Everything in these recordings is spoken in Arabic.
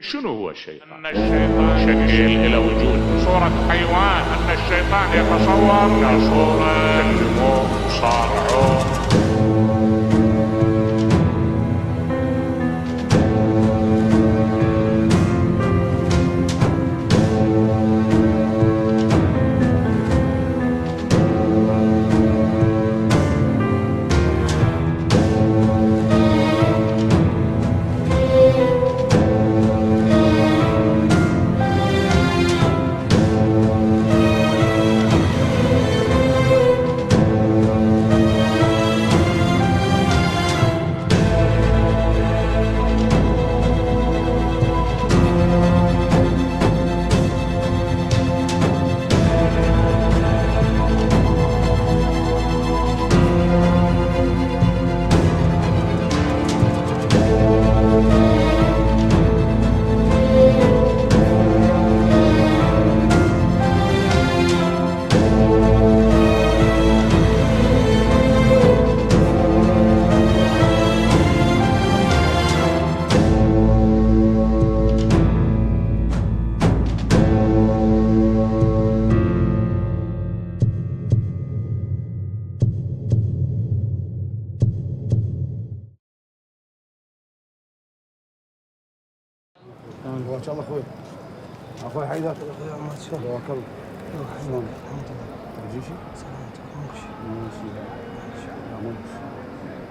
شنو هو الشيطان؟ أن الشيطان شكل إلى وجود صورة حيوان، أن الشيطان يتصور كصورة تكلمه صارعه. ان شاء الله اخوي حيدر ما تشوف توكل شلون الحمد لله تجيشي سلامتك ماشي لا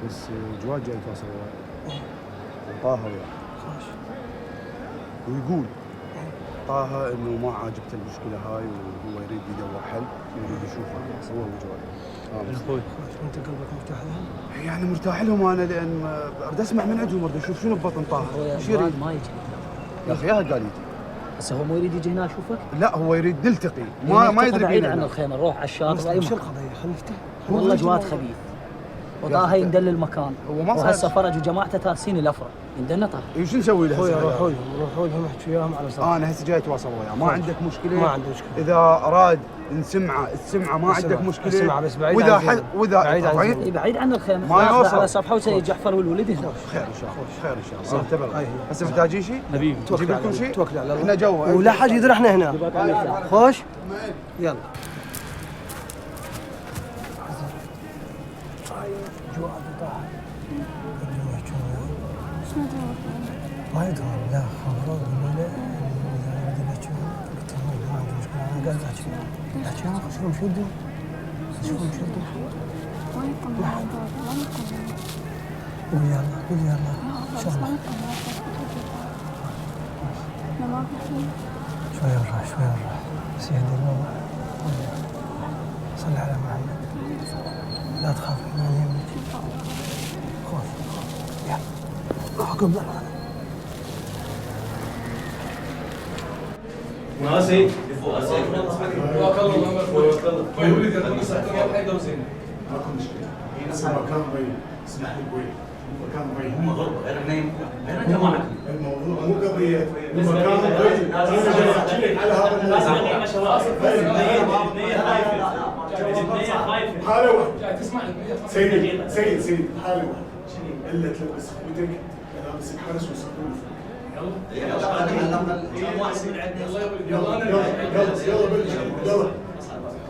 بس جواد جاي يتواصل وياي طه وياه ويقول طه انه ما عاجبته المشكله هاي وهو يريد يدور حل ويريد يشوفها هو وجواد. اخوي انت قلبك مرتاح لهم؟ يعني مرتاح لهم انا لان اريد اسمع من عندهم اريد اشوف شنو ببطن طه ايش يريد؟ ما يجي يا اخي اياها قال يجي. هسه هو مو يريد يجي هنا يشوفك؟ لا هو يريد نلتقي ما يدري بعيد عن الخيمه نروح على الشاطئ اي شو مكان. القضيه خلينا نفتح والله جواد خبيث وطه يندل المكان هو ما وهسه فرج وجماعته تاسين الافرع يندلنا طه. شو نسوي له؟ اخوي روحوا لهم احكي وياهم على صوت. انا هسه جاي اتواصل وياه ما عندك مشكله؟ ما عندي مشكله. اذا اراد نسمعه ما عندك مشكله. اسمع بس بعيد واذا عن واذا بعيد عن اي بعيد عن الخيمه ما يوصل على صفحه وسيد جعفر والولد هنا. خير ان شاء الله خير ان شاء الله انتبه هسه محتاجين شيء؟ حبيبي نجيب لكم شيء؟ توكل على الله احنا جوا ولا حد يدري احنا هنا خوش يلا جواد وطه ما يدرون لا خبروا قالوا له اذا بدنا نشوف قلت لهم ما عندي مشكله انا قاعد احكي شوفهم شو يدون شوفهم شو يدون قول يلا قول يلا شغله شوي بالراحه بس يهدي الموضوع صل على محمد لا تخاف من يمك خوف يلا حكم ضربه ناسي توكل الله توكل ولد يا ساعتين يا حيدر وزين ماكو مشكله هسه مكان ضيق اسمح لي بوي مكان ضيق هم غربة غير انت معك الموضوع مو قضيه المكان ضيق انا جاي احكي لك على هذا الموضوع حاله واحده سيد حاله واحده الا تلبس اخوتك ملابس الحرس ويسكرون يلا بلش يلا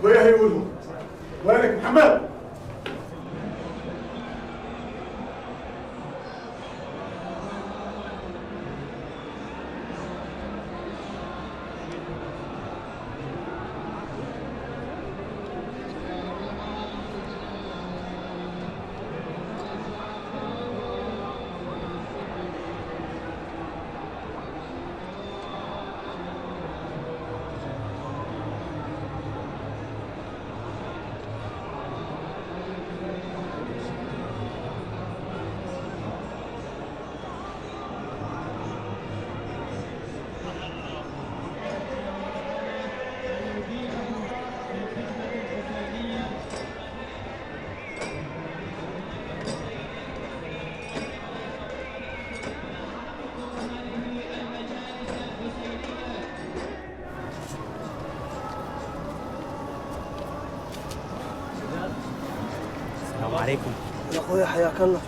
ويا هي ولهم وينك محمد؟ السلام عليكم. يا اخوي حياك الله.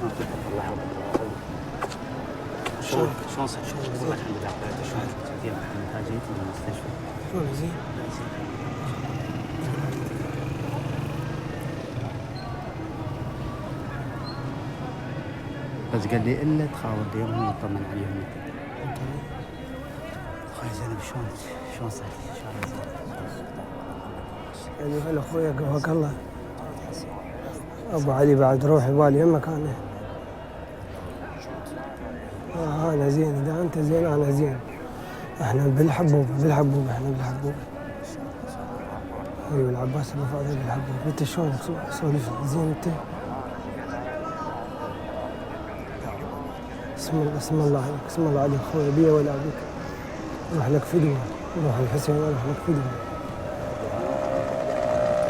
شلون صحتك؟ والله الحمد لله شلون متى جيت من المستشفى؟ شلون زين؟ بس قال لي الا تخاوض اليوم ويطمن عليهم. اخوي زينب شلون صحتك؟ ان شاء الله زين. يعني هلا اخويا قواك الله. ابو علي بعد روحي بالي هم مكانه. انا زين، اذا انت زين انا زين. احنا بالحبوب احنا بالحبوب. ايوه العباس ابو فاضل بالحبوب. انت شلونك؟ سولف زين انت؟ اسم الله عليك، اسم الله عليك اخوي، بي ولا بك. روح لك فدوه، روح الحسين روح لك فدوه.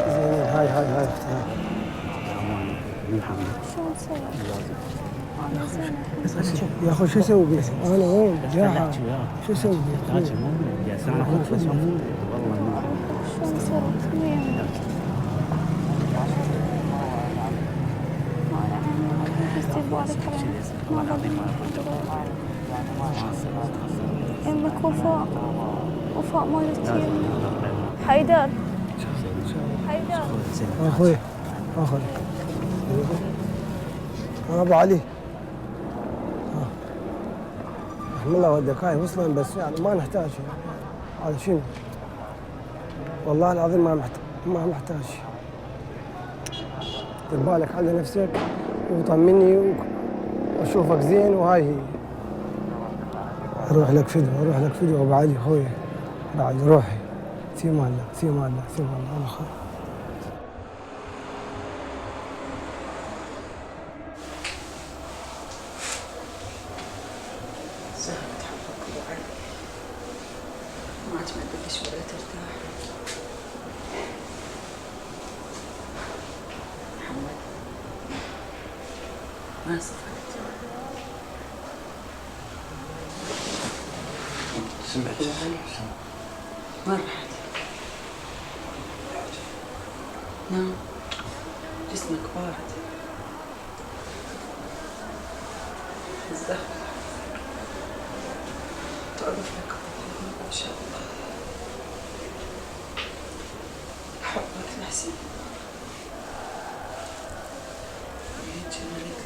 زين هاي اختها. يا اخوي شو اسوي بيه؟ انا وين؟ جاحة. شو اسوي بيه؟ انا اخوك بس والله شلون صرت وياك؟ امك وفاء مالتي حيدر اخوي ابو علي. رحم الله ودك، هاي وصلن بس يعني ما نحتاج هذا شنو؟ والله العظيم ما محتاج. دير بالك على نفسك وطمني واشوفك زين، وهاي هي. اروح لك فدوه ابو علي اخوي، بعد روحي. في مالك انا خير. ما تمددش ولا ترتاح. محمد ما صفرت. سمعت ما رحت. نعم جسمك بارد. الزهر تعرف لك إن شاء الله. حبك نحسن. جمالك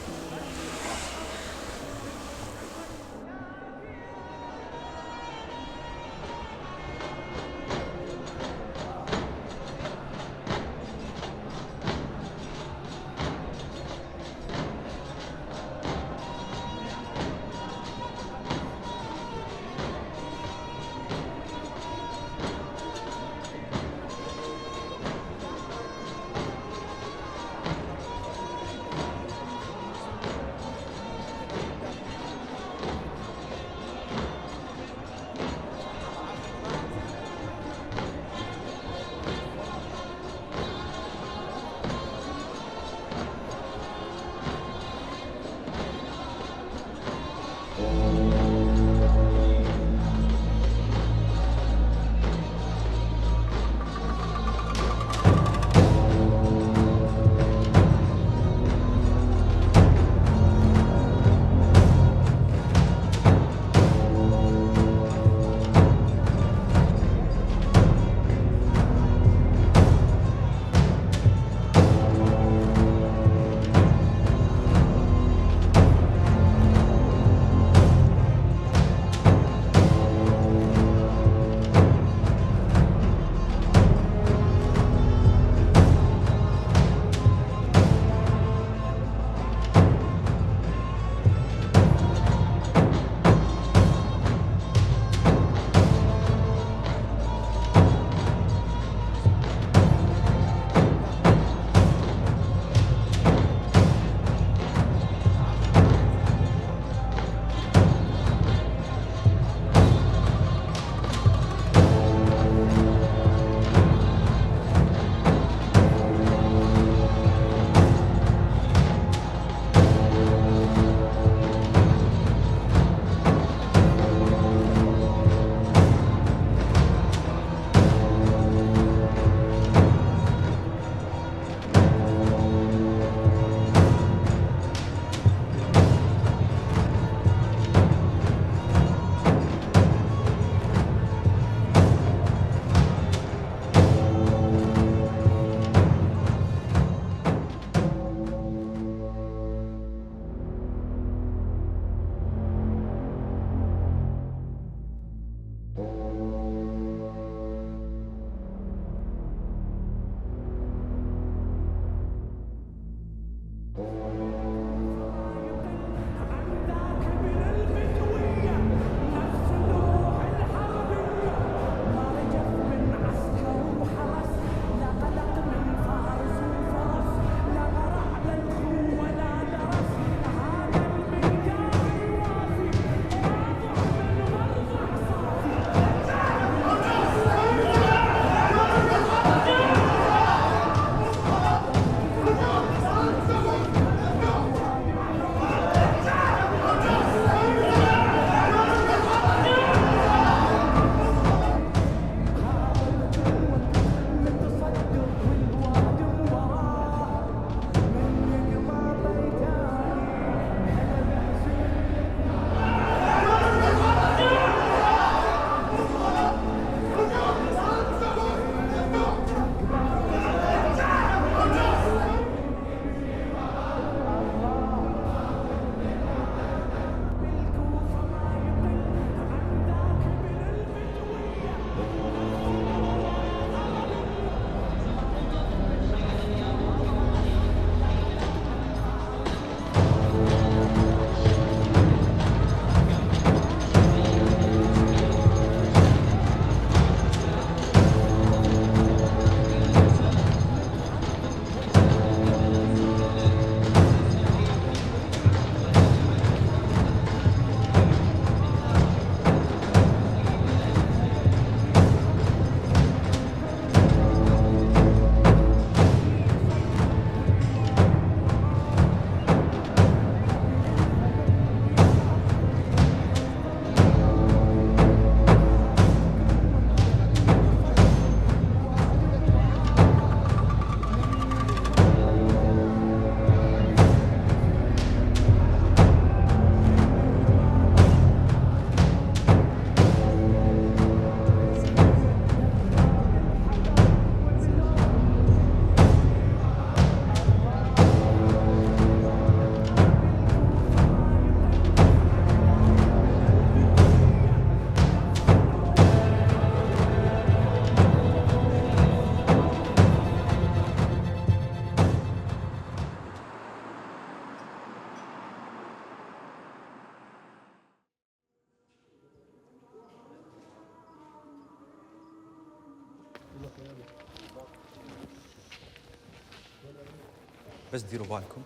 بس ديروا بالكم.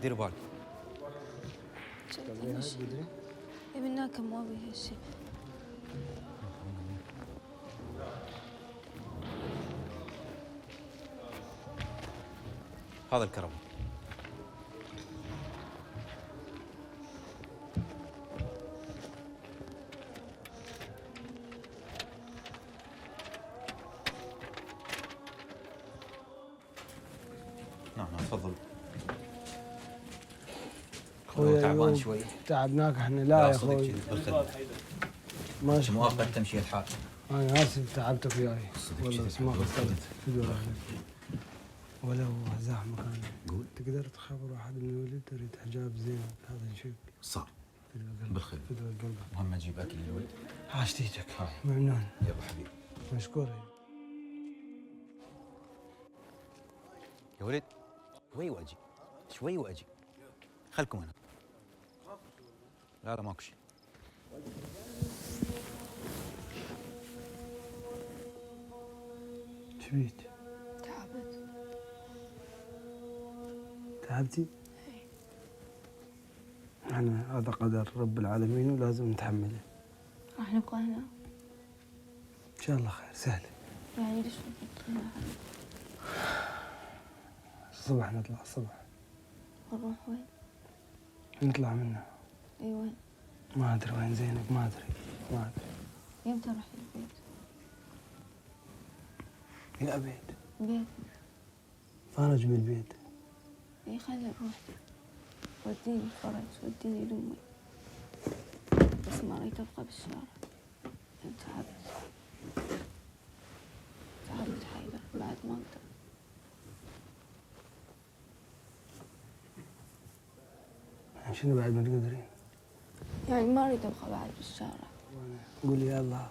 ديروا بالكم. مناك ما بيها شيء. هذا الكرم. نعم تفضل. خويا تعبان شوي. تعبناك احنا. لا يا اخوي ماشي مؤقت تمشي الحال. انا اسف تعبتك وياي والله، بس ما قصرت فدوى اهلك. ولو زحمه كان قول تقدر تخبر واحد من الولد تريد حجاب زين هذا نشوف صار بالخير. فدوى قلبك. مهم اجيب اكل للولد. عاشتيجك ممنون. يلا حبيبي. مشكور. يا ولد شوي واجي شوي واجي. خلكم هنا. لا ماكو شيء. شبيك؟ تعبت. تعبتي؟ احنا هذا قدر رب العالمين ولازم نتحمله. راح نبقى هنا؟ ان شاء الله خير سهله. يعني ليش هنا؟ الصبح نطلع الصبح. نروح وين؟ نطلع منه. اي وين؟ ما ادري وين زينب، ما ادري. يمتى رحت البيت؟ يا بيت؟ بيت. فانا من البيت. اي خلي نروح. وديني فرج، وديني لأمي. بس ما ريت ابقى بالشارع. تعبت. تعبت حيدر بعد ما اقدر. شنو بعد ما تقدرين؟ يعني ما اريد ابقى بعد بالشارع. قولي يلا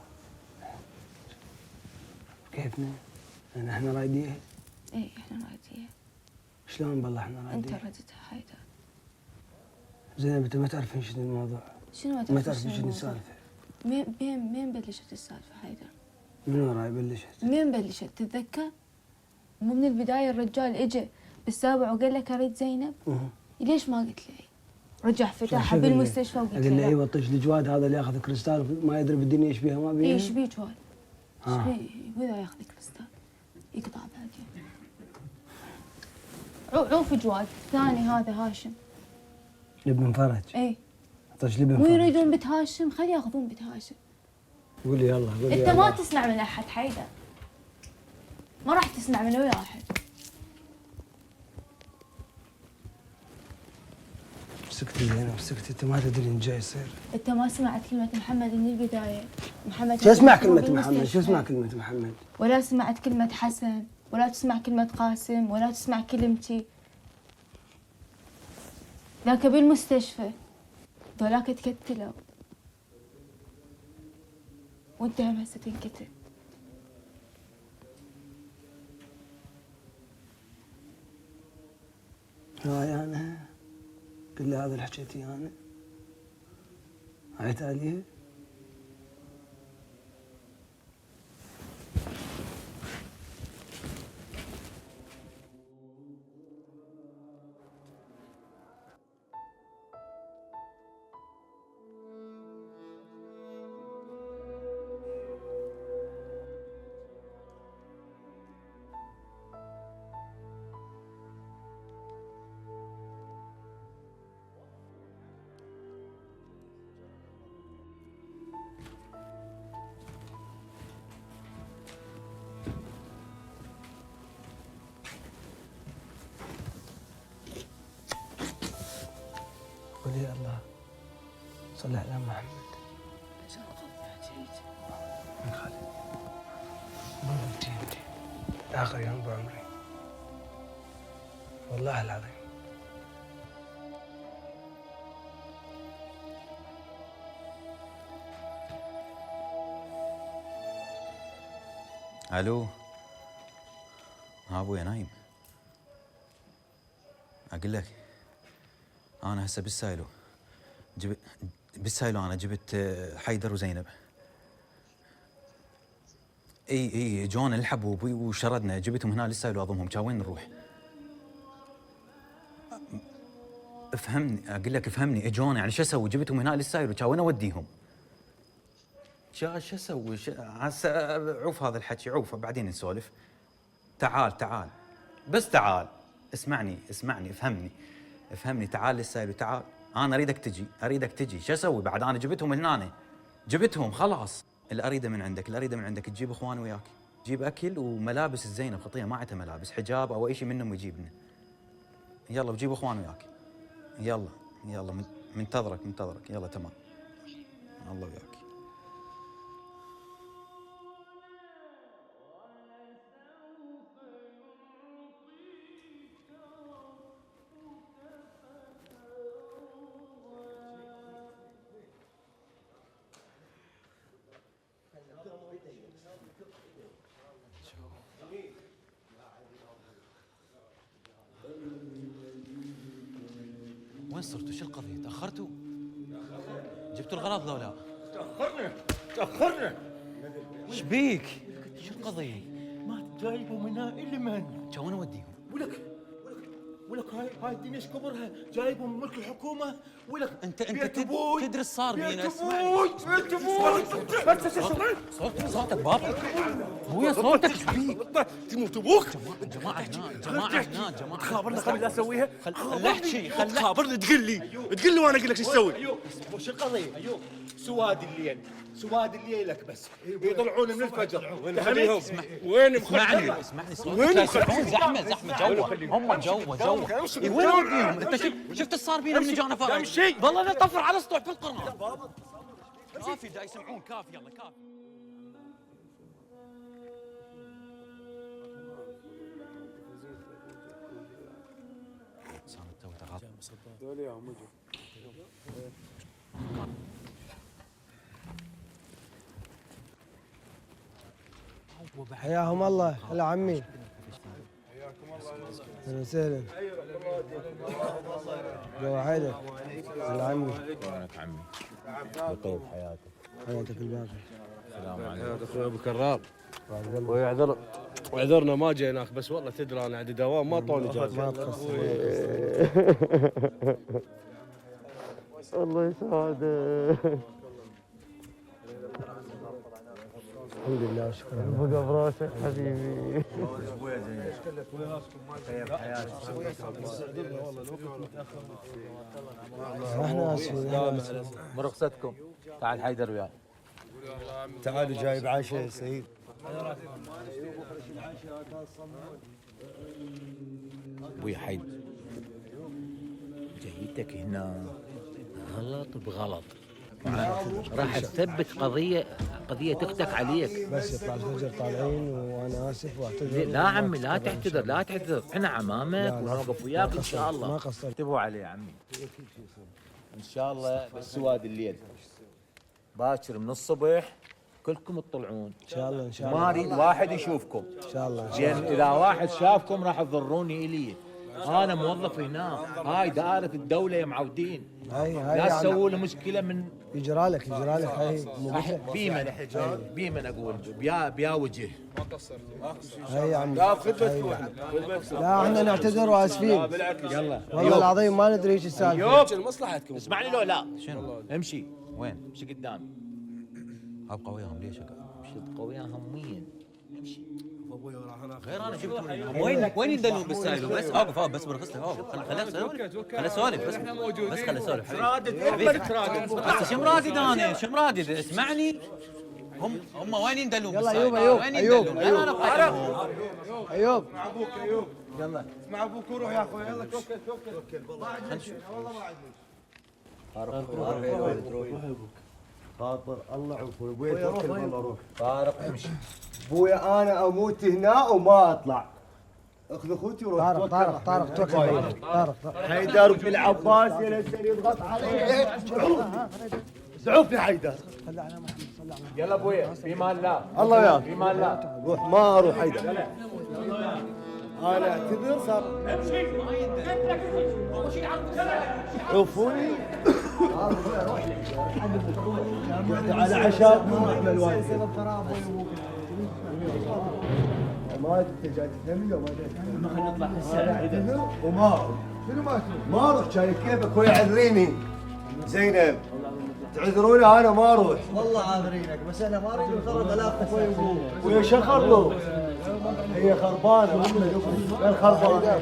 كيفنا؟ احنا رايديه؟ ايه احنا رايديه. شلون بالله احنا رايديه؟ انت ردتها حيدر. زينب انت ما تعرفين شنو الموضوع. شنو ما تعرفين شنو السالفه. مين بلشت السالفه حيدر؟ من وراي بلشت؟ مين بلشت تتذكر؟ مو من البدايه الرجال اجى بالسابع وقال لك اريد زينب؟ ليش ما قلت لي؟ رجع فتحها بالمستشفى وقلت له اقول له ايوه طش الجواد هذا اللي ياخذ كريستال ما يدري بالدنيا ايش بيها ما بيها. ايش بيه جواد؟ ايش بيه؟ وإذا ياخذ كريستال يقطع بعدين. عوف جواد الثاني هذا هاشم. لابن فرج. اي طش لابن مو فرج. يريدون بنت هاشم، خلي ياخذون بنت هاشم. قولي يلا قولي انت ما تسمع من احد حيدر. ما راح تسمع من ولا احد. سكتي زينب سكتي، انت ما تدري ان جاي يصير. انت ما سمعت كلمة محمد من البداية. محمد شو اسمع كلمة محمد؟ شو اسمع كلمة محمد؟ ولا سمعت كلمة حسن، ولا تسمع كلمة قاسم، ولا تسمع كلمتي. ذاك بالمستشفى ذولاك تكتلوا وانت هم هسه تنكتل. هاي انا كل هذا اللي حكيتي انا عيت عليه. قولي يا الله صل على محمد. عشان قطع جيت. من خالد ما قلتي انت اخر يوم بعمري والله العظيم. الو. ها ابويا نايم. اقول لك انا هسه بالسايلو بالسايلو انا جبت حيدر وزينب. اي جونا الحبوب وشردنا، جبتهم هنا للسايلو اضمهم، كان وين نروح؟ افهمني، اقول لك افهمني، اجونا يعني شو اسوي؟ جبتهم هنا للسايلو، كان وين اوديهم؟ شو اسوي؟ هسه عوف هذا الحكي، عوف بعدين نسولف. تعال بس تعال، اسمعني افهمني، تعال للسايلو، تعال، انا اريدك تجي، شو اسوي بعد؟ انا جبتهم من هنا، جبتهم خلاص. اللي اريده من عندك تجيب اخوان وياك، تجيب اكل وملابس الزينب، خطيه ما عندها ملابس، حجاب او اي شيء منهم يجيبنا. يلا وجيب اخوان وياك، يلا منتظرك، يلا تمام، الله وياك. وين صرتوا؟ شو القضية؟ تأخرتوا؟ جبتوا الغراض لو لا؟ تأخرنا. ايش بيك؟ شو القضية؟ ما جايبهم هنا إلا من؟ كان وين اوديهم؟ ولك هاي الدنيا ايش كبرها؟ جايبهم من ملك الحكومة. ولك انت تدري الصار بينا. صوتك بابا. ابويا صوتك ايش بيك؟ تموت ابوك. جماعة هنا خابرنا قبل لا اسويها. خل احكي خابرني تقول لي وانا اقول لك شو تسوي. وش القضية؟ سواد الليل لك بس يطلعون من الفجر. وين اسمعني صوتك زحمة هم جوا وين اوديهم؟ انت شفت الصار بينا من جانا فاهم شيء؟ ظلنا نطفر على سطوع في القناة. كافي دا يسمعون، كافي يلا كافي. صار تو تغطى حياهم الله. هلا عمي، حياكم الله. وسهلا. جو حيدر. هلا عمي. وينك عمي؟ بطيب حياتك الباقي. السلام عليكم. حياك اخوي ابو كرار. ويعذرنا ما جيناك، بس والله تدري انا عندي دوام ما طولي اجازه. ما تقصر. الله يسعدك. الحمد لله وشكرا. بقى براسك حبيبي. احنا اسفين. مرخصتكم. تعال حيدر وياي. تعالوا جايب عشاء يا سيد. ابوي حيدر، جيتك هنا غلط بغلط، راح تثبت قضية اختك عليك. بس يطلع الفجر طالعين وانا اسف واعتذر. لا عمي لا تعتذر، احنا عمامك ونوقف وياك ان شاء الله. ما قصرت. انتبهوا عليه يا عمي ان شاء الله. بس سواد الليل باكر من الصبح كلكم تطلعون ان شاء الله. ما اريد واحد يشوفكم ان شاء الله. لان اذا واحد شافكم راح تضروني الي. انا موظف هنا، هاي دائرة الدولة يا معودين. لا تسووا له مشكلة من يجرى لك هاي بيمن اقول بيا وجه. هاي يا عمي. لا احنا نعتذر واسفين. يلا والله العظيم ما ندري ايش السالفة. مصلحتكم. اسمعني لو لا شنو؟ امشي. وين؟ امشي قدامي. ابقى وياهم ليش؟ امشي ابقى وياهم وين؟ امشي. غير انا جبتهم منهم. وين يدلون بالسايلو؟ بس اوقف بس برخص لك، اوقف خليني اسولف بس خليني اسولف حبيبي. بس شو مرادد انا؟ شو مرادد؟ اسمعني، هم وين يندلون بالسايلو؟ وين يندلون؟ غير انا ابقى. ايوب مع ابوك ايوب. يلا اسمع ابوك وروح يا اخوي. يلا توكل والله خاطر الله عفو. ابوي توكل بالله روح. طارق امشي. ابويا انا اموت هنا وما اطلع. اخذ اخوتي وروح. طارق توكل. طارق حيدر بن العباس ينزل يضغط علي. سعوف يا حيدر. صل على محمد. صل على محمد. يلا ابويا بإيمان الله. الله وياك. بإيمان الله. روح ما اروح حيدر. انا اعتذر صار. عفوني. على عشاء مو احنا الوالد. ما انت جاي تفهمني ولا ما جاي تفهمني؟ خلينا نطلع هسه. وما شنو ما اروح شايف كيفك ويا عذريني زينب تعذروني انا ما اروح والله عاذرينك بس انا ما اريد نخرب علاقتك ويا ابوك. ويا شخر له هي خربانه وين خربانه؟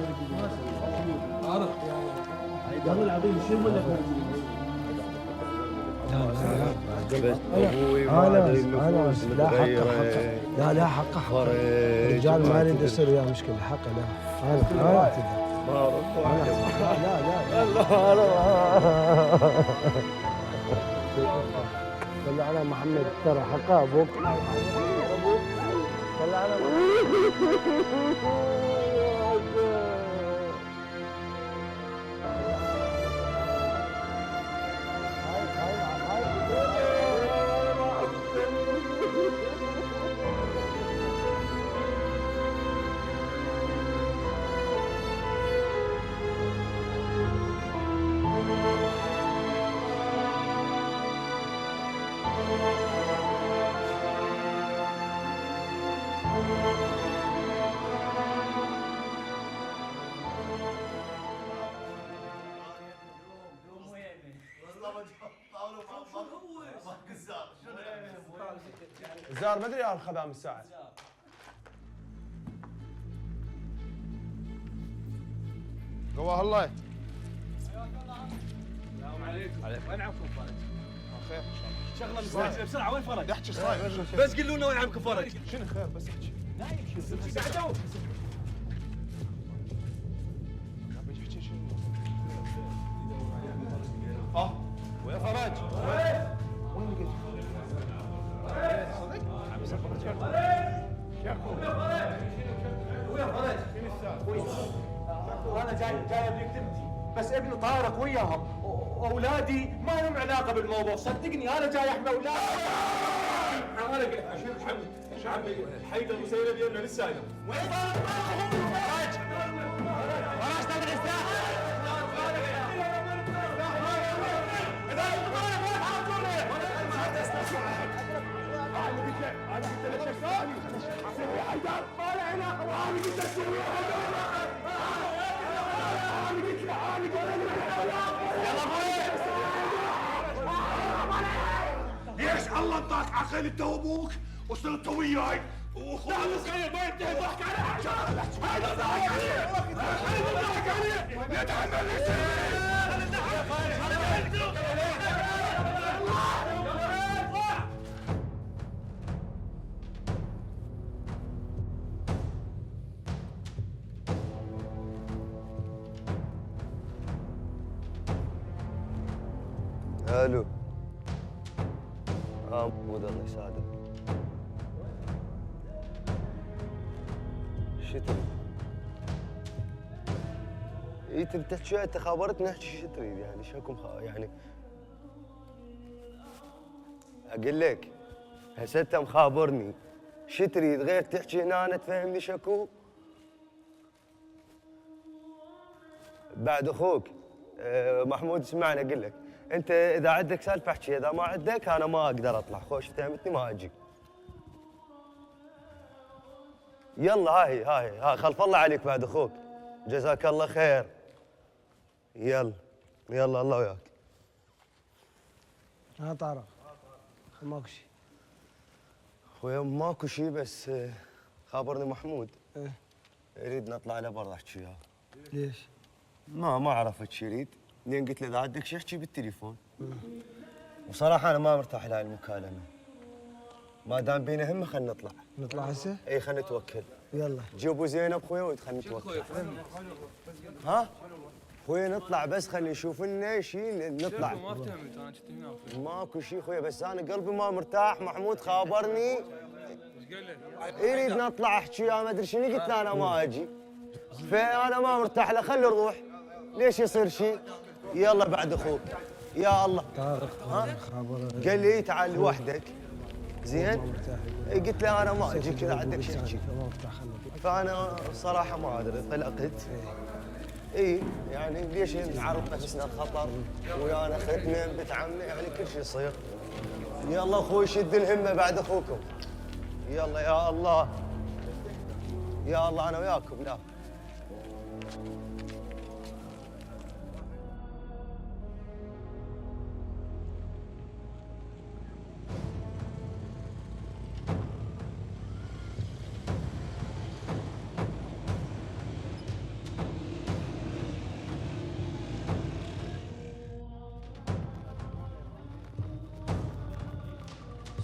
والله العظيم شنو ولا لا لا حقه حق الرجال ما يريد يصير وياه مشكله حقه لا انا اعتذر صل على محمد ترى حقه ابوك صل على زار ما ادري اخذها من الساعه. قواه الله. السلام عليكم. وين عمكم فرج؟ خير ان شاء الله. شغله مستعجله بسرعه وين فرج؟ احكي ايش صاير؟ بس قولوا لنا وين عمكم فرج؟ شنو خير بس احكي. نايم شو؟ قعدوا. وين فرج؟ وين لقيت؟ صدق؟ عم يسبق ويا فرج؟ انا جاي ابني كتبتي بس ابني طارق وياهم واولادي ما لهم علاقه بالموضوع صدقني انا جاي احمي اولادي. انا قلت عمي حيدر وسيرة بينا لسه هنا. وين طارق؟ وراش تاخذ السلاح؟ انا قلت لك شو ثاني سوي حيدر ما له علاقه انا قلت لك سوي حيدر انا قلت له ليش الله انطاك عقل انت وابوك وصرت وياي واخوك صغير ما ينتهي الضحك عليه هذا ضحك عليه ضحك عليه يتحمل السنين الو محمود الله يسعدك شو تريد؟ اي تبي تحكي انت خابرتني احكي شو تريد يعني شكو يعني اقول لك هسه انت مخابرني شو تريد غير تحكي هنا أنا تفهمني شكو؟ بعد اخوك محمود اسمعني اقول لك انت اذا عندك سالفه احكي اذا ما عندك انا ما اقدر اطلع خوش فهمتني ما اجي يلا هاي خلف الله عليك بعد اخوك جزاك الله خير يلا الله وياك طارق ماكو شيء خويا ماكو شيء بس خابرني محمود يريد نطلع لبرا احكي وياه ليش؟ ما عرفت شو يريد لين قلت له اذا عندك شيء احكي بالتليفون وصراحه انا ما مرتاح لهاي المكالمه ما دام بينا همه خلينا نطلع هسه؟ اي خلينا نتوكل يلا جيبوا زينب خويا وخلينا نتوكل ها خويا نطلع بس خلي يشوف لنا شيء نطلع ما فهمت انا كنت هنا ماكو شيء خويا بس انا قلبي ما مرتاح محمود خابرني ايش قال لك؟ يريد نطلع احكي وياه ما ادري شنو قلت له انا ما اجي فانا ما مرتاح له خلي نروح ليش يصير شيء يلا بعد اخوك يا الله طارق قال لي تعال لوحدك زين قلت له انا ما اجي كذا عندك شيء فانا صراحه ما ادري طلقت اي يعني ليش نعرض نفسنا الخطر ويانا ختنا بنت عمي يعني كل شيء يصير يلا اخوي شد الهمه بعد اخوكم يلا يا الله، يا الله انا وياكم. لا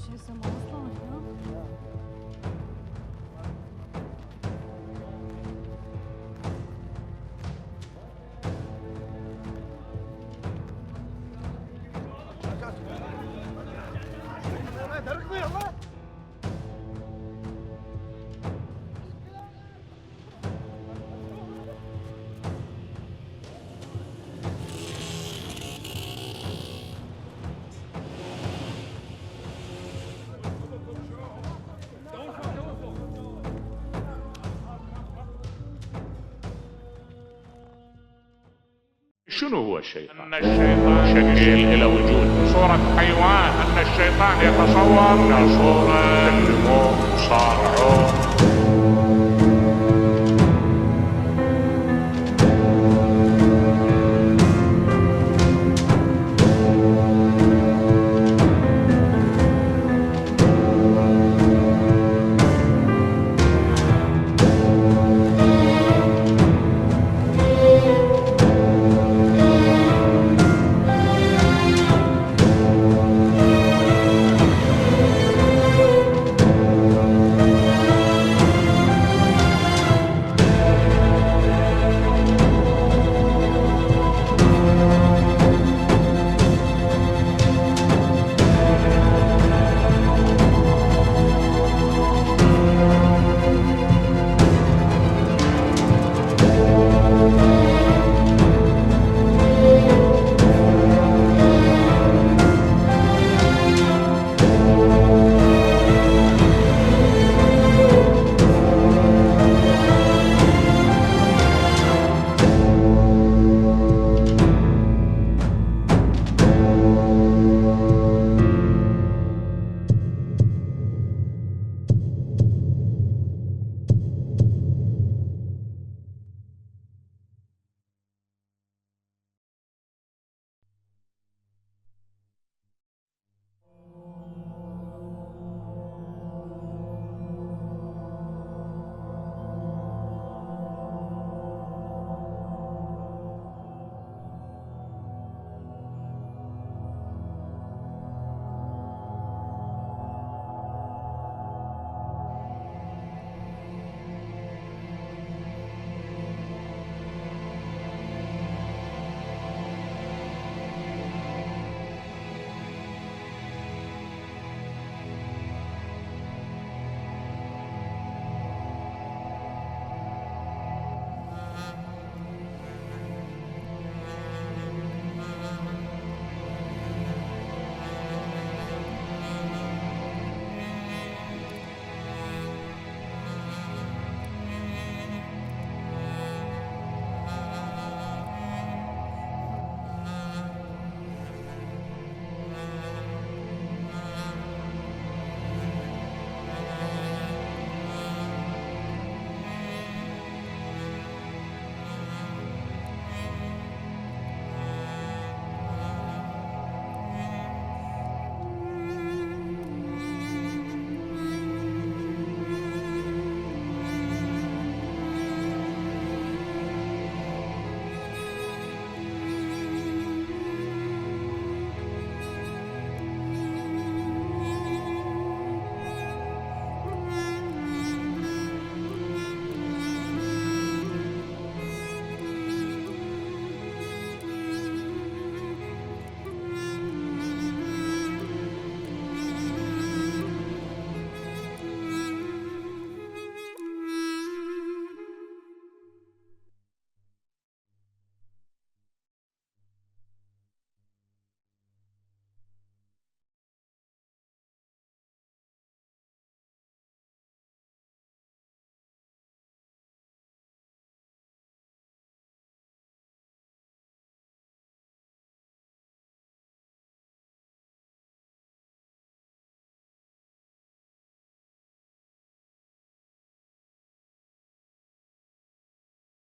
شو اسمه اصلا هنا؟ شنو هو الشيطان؟ أن الشيطان شكل إلى وجود صورة حيوان، أن الشيطان يتصور كصورة تكلمه، صارعه